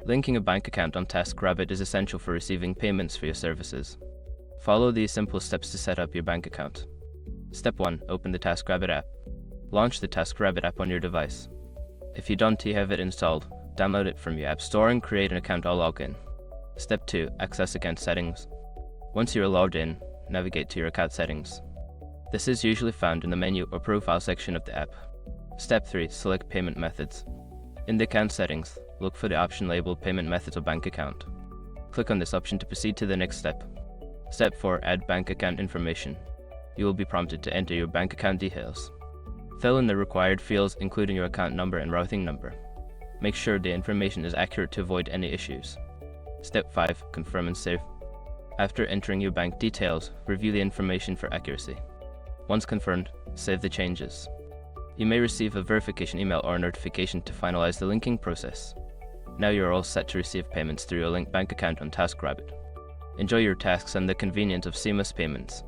Linking a bank account on TaskRabbit is essential for receiving payments for your services. Follow these simple steps to set up your bank account. Step 1. Open the TaskRabbit app. Launch the TaskRabbit app on your device. If you don't have it installed, download it from your app store and create an account or login. Step 2. Access account settings. Once you are logged in, navigate to your account settings. This is usually found in the menu or profile section of the app. Step 3. Select payment methods. In the account settings, look for the option labeled Payment Methods or Bank Account. Click on this option to proceed to the next step. Step 4. Add bank account information. You will be prompted to enter your bank account details. Fill in the required fields including your account number and routing number. Make sure the information is accurate to avoid any issues. Step 5. Confirm and save. After entering your bank details, review the information for accuracy. Once confirmed, save the changes. You may receive a verification email or notification to finalize the linking process. Now you are all set to receive payments through your linked bank account on TaskRabbit. Enjoy your tasks and the convenience of seamless payments.